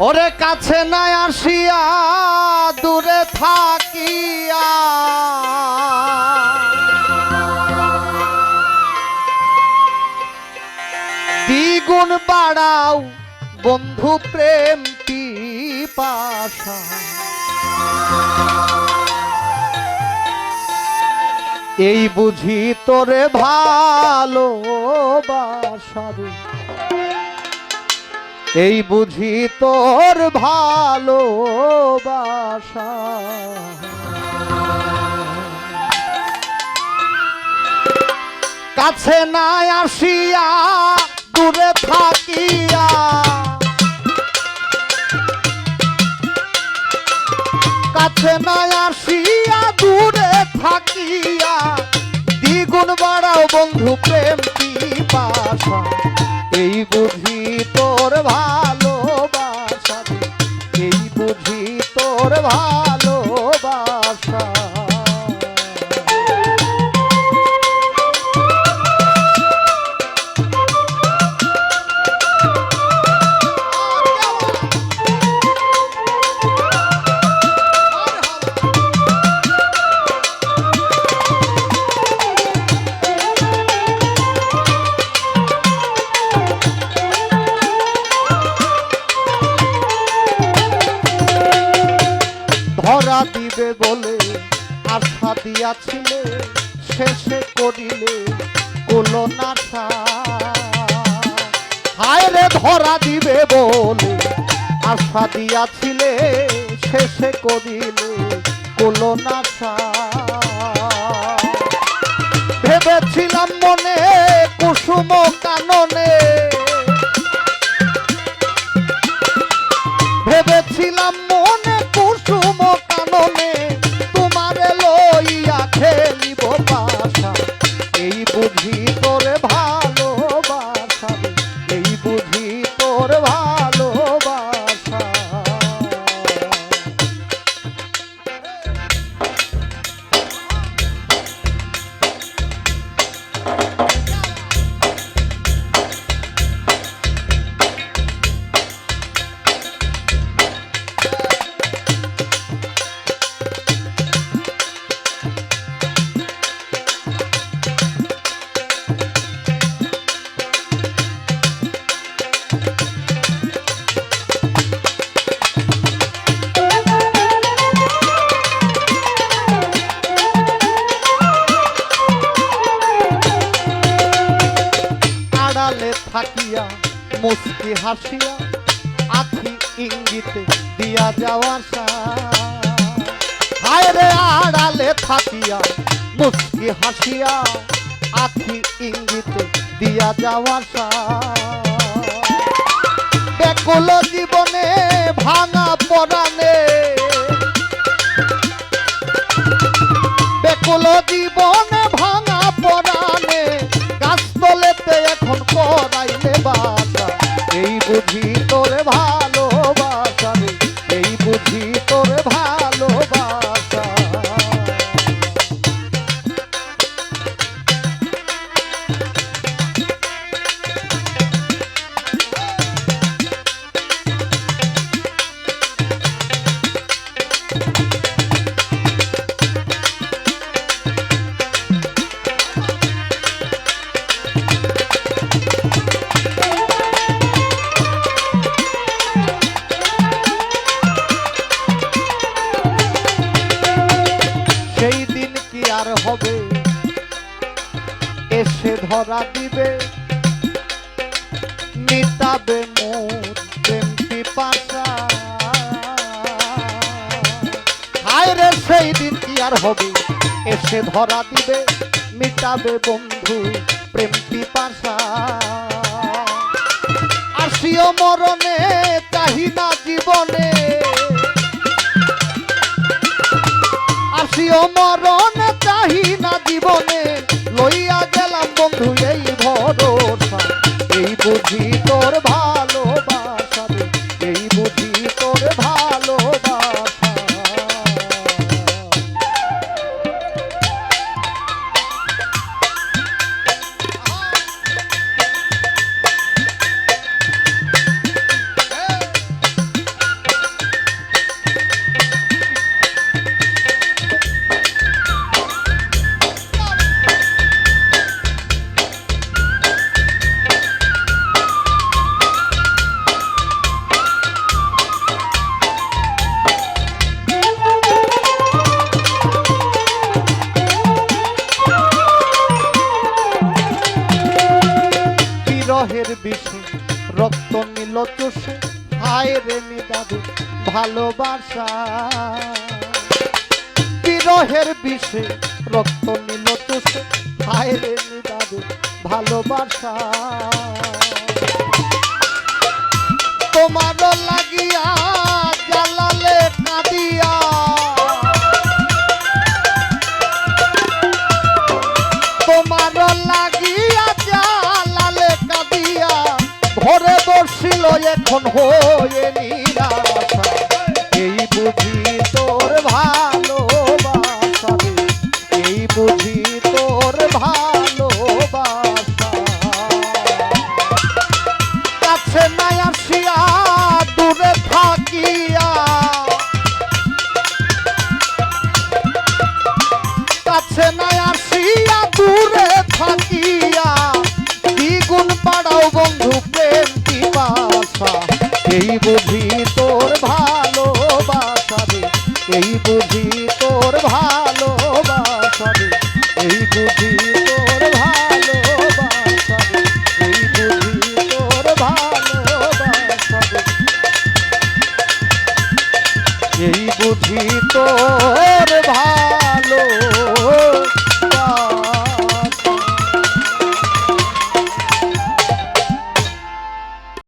ওরে কাছে না আসিয়া দূরে থাকিয়া দ্বিগুণ বাড়াও বন্ধু প্রেম পিপাসা। এই বুঝি তোরে ভালোবাসা রে, এই বুঝি তোর ভালোবাসা। কাছে না আসিয়া দূরে থাকিয়া কাছে না আসিয়া দূরে থাকিয়া দ্বিগুণ বাড়াও বন্ধু প্রেম পিপাসা। এই বুঝি তোর ভালোবাসা, এই বুঝি তোর ভালোবাসা। ধরা দিবে বলে আশা দিয়াছিলে, শেষে করিলে কোলো নাশা। হায় রে ধরা দিবে বলে আশা দিয়াছিলে, শেষে করিলে কোলো নাশা। ভেবেছিলাম মনে কুসুম কাননে, ভেবেছিলাম মনে কুসুম কাননে তোমারে লইয়া খেলিব পাশা। এই বুঝি তোর ভালোবাসা, এই বুঝি তোর ভালোবাসা। থাকিয়া মুস্কি হাসিয়া আখি ইঙ্গিতে দিয়া যাওয়া। হায় রে আড়ালে থাকিয়া মুস্কি হাসিয়া আখি ইঙ্গিতে দিয়া যাওয়া। ব্যাকুল জীবনে ভাঙা পরাণে, ব্যাকুল জীবনে ভাঙা পরাণে গাছতলেতে এখন করাইলে বাসা। এই বুঝি তোর ভালোবাসা রে, এই বুঝি তোর ভালোবাসা। হবে এসে ধরা দিবে, মিটাবে মোর প্রেম পিপাসা। হায় রে সেই দিন কি আর হবে এসে ধরা দিবে, মিটাবে বন্ধু প্রেম পিপাসা। আসিও মরণে চাহি না জীবনে, আসিও মরণে চাহি না জীবনে লইয়া গেলাম বন্ধু এই ভরসা। এই বুঝি তোর ভালোবাসা, এই বুঝি তোর ভালোবাসা। নিল চষে হায় রে নিদারু ভালোবাসা বিরহের বিষে রক্ত নিল চষে হায় রে নিদারু ভালোবাসা তোমার লাগিয়া জালালে কাঁদিয়া তোমার লাগিয়া জালালে কাঁদিয়া ঘরে বসিল এখন হয়ে নিরাশা এই বুঝি তোর ভালোবাসা এই বুঝি তোর ভালোবাসা কাছে নাই আসিয়া দূরে থাকিয়া কাছে নাই আসিয়া দূরে থাকিয়া দ্বিগুণ বাড়াও বন্ধু প্রেম পিপাসা এই বুঝি তোর ভালোবাসা রে এই বুঝি তোর ভালোবাসা রে এই বুঝি তোর ভালোবাসা রে এই বুঝি তোর ভালোবাসা রে এই বুঝি তোর